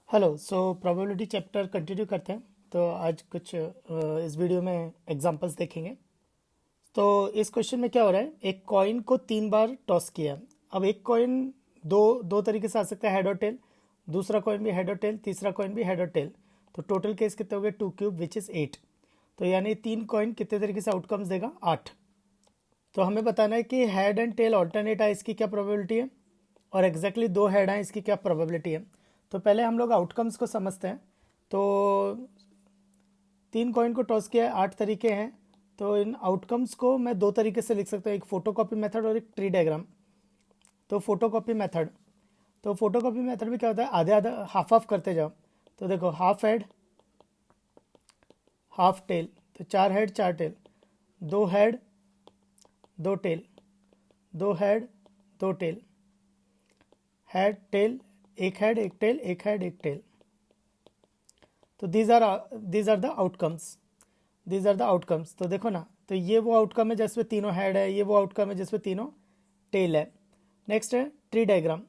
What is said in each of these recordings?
Hello. Probability chapter continue करते हैं। तो आज कुछ इस वीडियो में एग्जांपल्स देखेंगे। तो इस क्वेश्चन में क्या हो रहा है, एक कॉइन को 3 बार टॉस किया। अब एक कॉइन दो दो तरीके से आ सकता है, हेड और टेल। दूसरा कॉइन भी हेड और टेल, तीसरा कॉइन भी हेड और टेल। तो टोटल केस कितने हो गए, 2³ विच इज़ 8। तो यानी 3 कॉइन कितने तरीके से आउटकम्स देगा, 8। तो हमें बताना है कि हेड एंड टेल ऑल्टरनेट आए, इसकी क्या प्रोबेबिलिटी है, और एग्जैक्टली 2 हेड आए, इसकी क्या प्रोबेबिलिटी है। तो पहले हम लोग आउटकम्स को समझते हैं। तो 3 कॉइन को टॉस किया है, 8 तरीके हैं। तो इन आउटकम्स को मैं 2 तरीके से लिख सकता हूँ, एक फोटोकॉपी मेथड और एक ट्री डायग्राम। तो फोटोकॉपी मेथड में क्या होता है, आधे आधा हाफ हाफ करते जाओ। तो देखो, हाफ हेड हाफ टेल, तो 4 head 4 tail, 2 head 2 tail, 2 head 2 tail, head tail, एक हेड एक टेल, एक हेड एक टेल। तो दीज आर द आउटकम्स। तो देखो ना, तो ये वो आउटकम है जिसमें तीनों हेड है, ये वो आउटकम है जिसमें तीनों टेल है। नेक्स्ट है ट्री डायग्राम।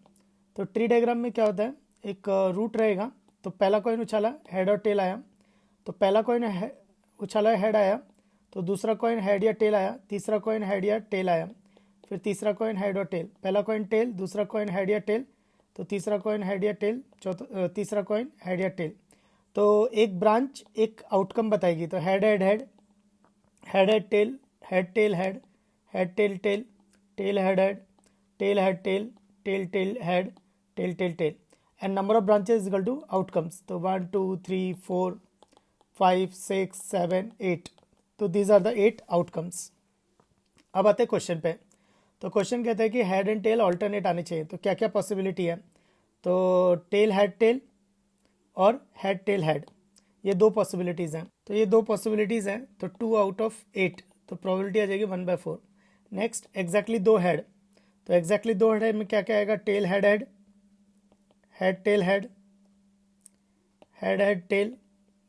तो ट्री डायग्राम में क्या होता है, एक रूट रहेगा। तो पहला कॉइन उछाला, हेड और टेल आया। तो पहला कॉइन उछाला, हेड आया। तो दूसरा कॉइन हेड या टेल आया, तीसरा कॉइन हेड या टेल आया, फिर तीसरा कॉइन हेड और टेल, पहला कॉइन टेल, दूसरा कॉइन हेड या टेल, तो तीसरा कॉइन हेड या टेल, तीसरा कॉइन हेड या टेल। तो एक ब्रांच एक आउटकम बताएगी। तो head head head, head head tail, head tail head, head tail tail, tail head head, tail head tail, tail tail head, tail tail tail. And number of branches equal to outcomes. तो 1 2 3 4 5 6 7 8। तो these are the 8 outcomes. अब आते हैं question पे। तो question कहता है कि हेड एंड टेल ऑल्टरनेट आने चाहिए। तो क्या क्या पॉसिबिलिटी है। तो टेल हेड टेल और हेड टेल हेड, ये 2 पॉसिबिलिटीज़ हैं। तो ये 2 पॉसिबिलिटीज़ हैं, तो 2 आउट ऑफ 8। तो प्रोबेबिलिटी आ जाएगी 1/4। Next, exactly 2 head. तो एग्जैक्टली 2 हेड में क्या क्या आएगा, tell head head, head tail head, head head tell,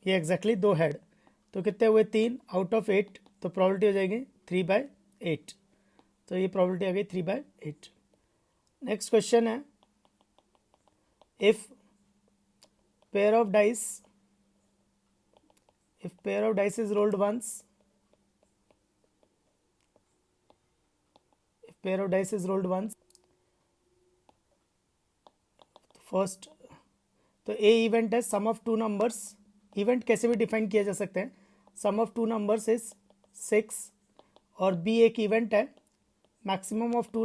ये एग्जैक्टली 2 हेड। तो कितने हुए, 3 आउट ऑफ 8। तो प्रोबेबिलिटी हो जाएगी 3/8। तो ये प्रोबेबिलिटी आ गई 3/8। नेक्स्ट क्वेश्चन है, if pair of dice is rolled once, first. तो ए इवेंट है सम ऑफ 2 नंबर्स। इवेंट कैसे भी डिफाइन किया जा सकते हैं। सम ऑफ 2 नंबर्स इज 6। और बी एक इवेंट है, maximum of two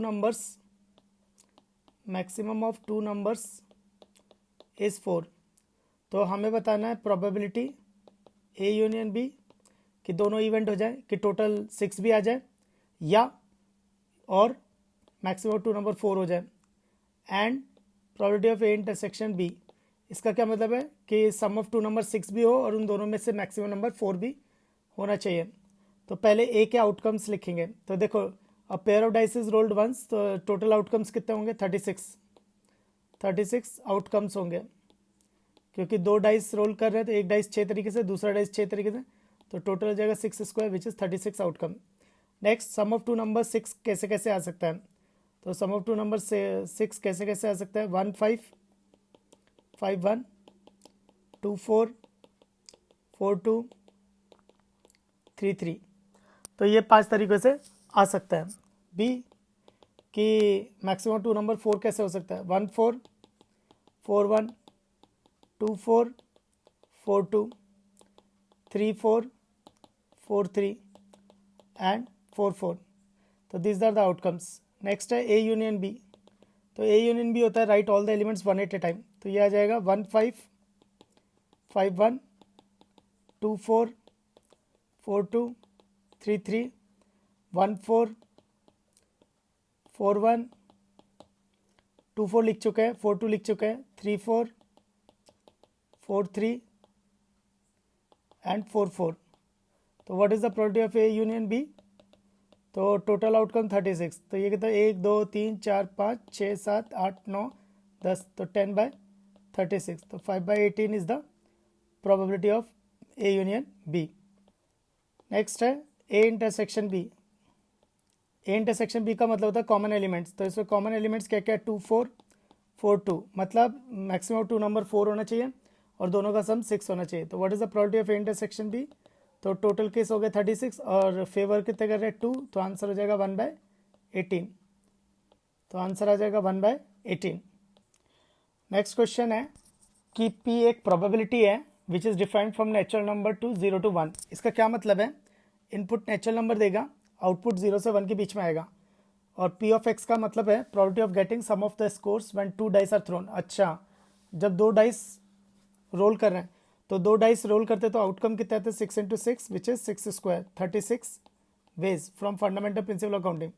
numbers is 4। तो हमें बताना है प्रोबेबिलिटी ए यूनियन बी, कि दोनों इवेंट हो जाए, कि टोटल 6 भी आ जाए, या और मैक्सिमम 2 नंबर 4 हो जाए। And probability of A intersection B, इसका क्या मतलब है कि सम ऑफ 2 नंबर 6 भी हो और उन दोनों में से मैक्सिमम नंबर 4 भी होना चाहिए। तो पहले ए के आउटकम्स लिखेंगे। तो देखो, a pair of dice is rolled once, तो टोटल आउटकम्स कितने होंगे, 36 आउटकम्स होंगे, क्योंकि 2 डाइस रोल कर रहे हैं। तो एक डाइस 6 तरीके से, दूसरा डाइस 6 तरीके से, तो टोटल हो जाएगा 6 square which is 36 outcome. Next, sum of 2 number 6 कैसे कैसे आ सकता है। तो सम ऑफ 2 नंबर से 6 कैसे कैसे आ सकता है, 1 5 5 1, 2 4 4 2 3 3। तो ये 5 तरीक़ों से आ सकता है। बी, कि मैक्सिमम 2 नंबर 4 कैसे हो सकता है, 1 4 4 1, 2 4 4 2, 3 4 4 3 एंड 4 4। तो this are the outcomes. Next है ए यूनियन बी। तो ए यूनियन बी होता है right all the elements 1 at a time. तो ये आ जाएगा 1 5 5 1, 2 4 4 2, 3 3, 1 4 4 1, 2 4 लिख चुके हैं, 4 2 लिख चुके हैं, 3 4 4 3 एंड 4 4। तो what is the probability of A union B. तो टोटल आउटकम 36। तो ये कितना, 1 2 3 4 5 6 7 8 9 10, तो 10/36। तो 5/18 is the probability of A union B. Next है A intersection B. A intersection B का मतलब होता है कॉमन एलिमेंट्स। तो इसमें कॉमन एलिमेंट्स क्या क्या है, 2 4 4 2, मतलब मैक्सिमम टू नंबर 4 होना चाहिए और दोनों का सम 6 होना चाहिए। तो what is the probability of A intersection B? तो टोटल केस हो गए 36 और फेवर कितने कर रहे हैं 2, तो आंसर हो जाएगा 1/18। तो आंसर आ जाएगा 1/18। नेक्स्ट क्वेश्चन है कि P एक प्रोबेबिलिटी है which is defined from natural number two 0 to 1। इसका क्या मतलब है? इनपुट नेचुरल नंबर देगा, आउटपुट 0 से 1 के बीच में आएगा, और P ऑफ X का मतलब है probability of getting sum of the scores when 2 dice are thrown. अच्छा, जब 2 डाइस रोल कर रहे हैं तो 2 डाइस रोल करते तो आउटकम कितना आते हैं 6 into 6 which is 6 square, 36 veg from fundamental principle accounting.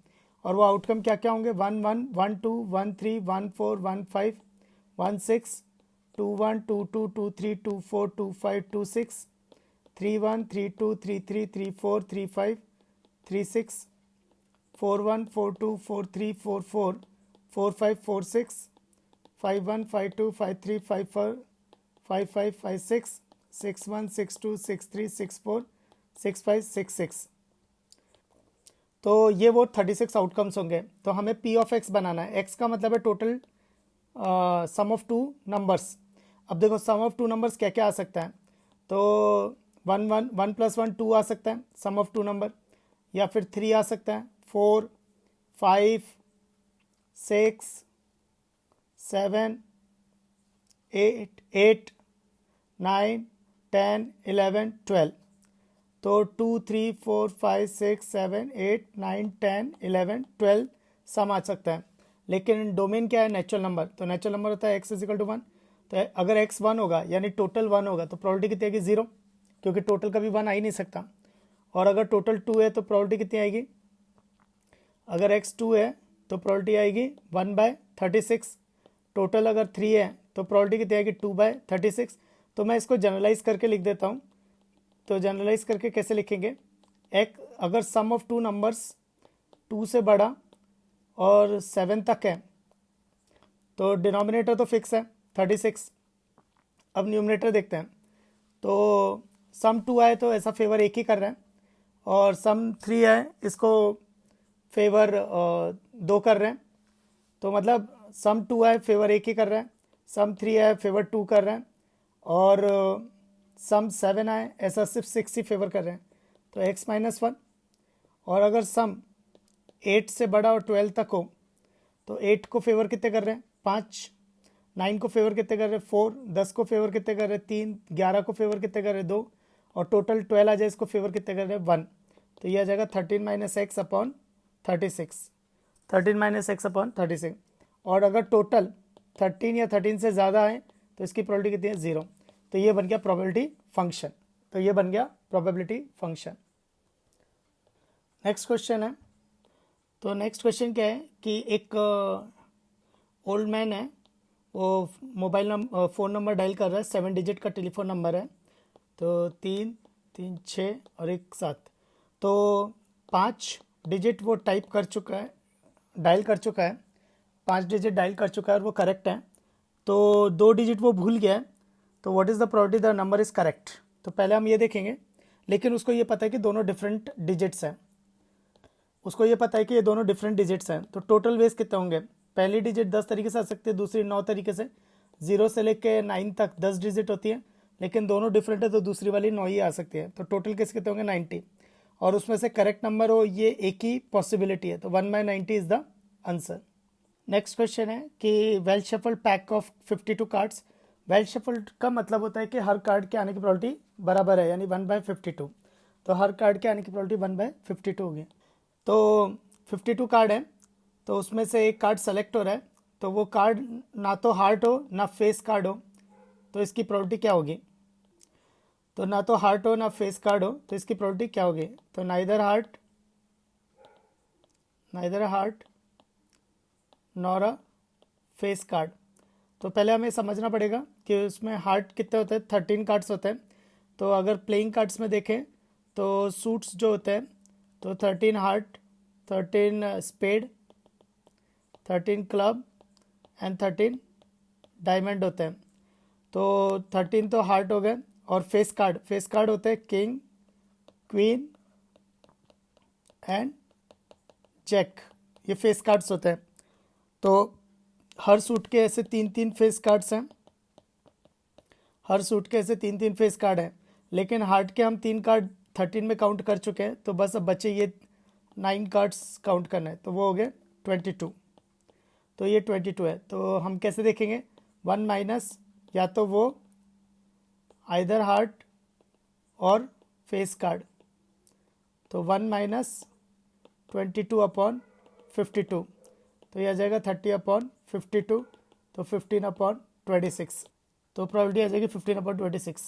और वो आउटकम क्या क्या होंगे? 1 1 1 2 1 3 1 4 1 5 1 6 2 1 2 2 2 3 2 4 2 5 2 6 3 1 3 2 3 3 3 4 3 5 3 6 4 1 4 2 4 3 4 4 4 5 4 6 5 1 5 2 5 3 5 4 5 5 5 6 6 1 6 2 6 3 6 4 6 5 6 6। तो ये वो 36 आउटकम्स होंगे। तो हमें P ऑफ X बनाना है। X का मतलब है total sum of two numbers. अब देखो सम ऑफ टू नंबर्स क्या क्या आ सकता है? तो 1 1 1 + 1 2 आ सकता है सम ऑफ टू नंबर, या फिर 3 आ सकता है, 4 5 6 7 8 8 9 10 11 12। तो 2 3 4 5 6 7 8 9 10 11 12 सम आ सकता है। लेकिन डोमेन क्या है? Natural number. तो नेचुरल नंबर होता है x = 1। तो अगर x 1 होगा यानी टोटल 1 होगा तो प्रोबेबिलिटी कितनी आएगी? 0, क्योंकि टोटल कभी 1 आ ही नहीं सकता। और अगर टोटल 2 है तो प्रोबेबिलिटी कितनी आएगी? अगर x 2 है तो प्रोबेबिलिटी आएगी 1/36। टोटल अगर 3 है तो प्रोबेबिलिटी कितनी आएगी? 2/36। तो मैं इसको जनरलाइज करके लिख देता हूँ। तो जनरलाइज करके कैसे लिखेंगे? एक अगर सम ऑफ टू नंबर्स 2 से बड़ा और 7 तक है तो डिनोमिनेटर तो फिक्स है 36। अब न्यूमरेटर देखते हैं। तो सम 2 आए तो ऐसा फेवर एक ही कर रहा है, और सम 3 है इसको फेवर 2 कर रहे हैं। तो मतलब सम 2 आए फेवर एक ही कर रहा है, सम 3 आए फेवर 2 कर रहे हैं, और सम 7 आए ऐसा सिर्फ 6 ही फेवर कर रहे हैं। तो x-1। और अगर सम 8 से बड़ा और 12 तक हो तो 8 को फेवर कितने कर रहे हैं? 5। 9 को फेवर कितने कर रहे हैं? 4। 10 को फेवर कितने कर रहे हैं? 3। 11 को फेवर कितने कर रहे हैं? 2। और टोटल 12 आ जाए इसको फेवर कितने कर रहे हैं? 1। तो ये आ जाएगा 13 - x अपॉन 36। 13 - x upon 36। और अगर टोटल 13 या 13 से ज़्यादा है तो इसकी प्रोबेबिलिटी कितनी है? 0। तो ये बन गया प्रोबेबिलिटी फंक्शन। तो ये बन गया प्रोबेबिलिटी फंक्शन। नेक्स्ट क्वेश्चन है। तो नेक्स्ट क्वेश्चन क्या है कि एक ओल्ड मैन है, वो फ़ोन नंबर डायल कर रहा है, 7 डिजिट का टेलीफोन नंबर है। तो 3 3 6 और 1 7। तो 5 डिजिट वो टाइप कर चुका है, डायल कर चुका है, 5 डिजिट डायल कर चुका है और वो करेक्ट है। तो 2 डिजिट वो भूल गया है। तो what is the probability the number is correct? तो पहले हम ये देखेंगे, लेकिन उसको ये पता है कि दोनों डिफरेंट डिजिट्स हैं। उसको ये पता है कि ये दोनों डिफरेंट डिजिट्स हैं। तो टोटल वेज कितने होंगे? पहली डिजिट 10 तरीके से आ सकती है, दूसरी 9 तरीके से। 0 से लेके 9 तक 10 डिजिट होती है, लेकिन दोनों डिफरेंट है तो दूसरी वाली 9 ही आ सकती है। तो टोटल केस कितने होंगे? 90। और उसमें से करेक्ट नंबर हो ये एक ही पॉसिबिलिटी है, तो 1/90 is the answer. Next question है कि well shuffled pack of 52 cards. Well shuffled का मतलब होता है कि हर कार्ड के आने की प्रोबेबिलिटी बराबर है, यानी 1/52। तो हर कार्ड के आने की प्रोबेबिलिटी 1/52 होगी। तो 52 कार्ड है, तो उसमें से एक कार्ड सेलेक्ट हो रहा है, तो वो कार्ड ना तो हार्ट हो ना फेस कार्ड हो, तो इसकी प्रोबेबिलिटी क्या होगी? तो ना तो हार्ट हो ना फेस कार्ड हो, तो इसकी प्रोबेबिलिटी क्या होगी? तो नाइदर हार्ट नॉर अ फेस कार्ड। तो पहले हमें समझना पड़ेगा कि उसमें हार्ट कितने होते हैं? 13 कार्ड्स होते हैं। तो अगर प्लेइंग कार्ड्स में देखें तो सूट्स जो होते हैं तो 13 heart, 13 spade, 13 club and 13 diamond होते हैं। तो 13 तो हार्ट हो गए। और फेस कार्ड होते हैं किंग, क्वीन एंड जैक, ये फेस कार्ड्स होते हैं। तो हर सूट के ऐसे 3-3 फेस कार्ड्स हैं, हर सूट के ऐसे 3-3 फेस कार्ड हैं, लेकिन हार्ट के हम 3 कार्ड 13 में काउंट कर चुके हैं, तो बस अब बचे ये 9 कार्ड्स काउंट करना है, तो वो हो गए 22। तो ये 22 है, तो हम कैसे देखेंगे, 1 माइनस या तो वो आइदर हार्ट और फेस कार्ड, तो 1 माइनस 22 अपॉन 52, तो ये आ जाएगा 30 अपॉन 52, तो 15 अपॉन 26, तो प्रोबेबिलिटी आ जाएगी 15 अपॉन 26।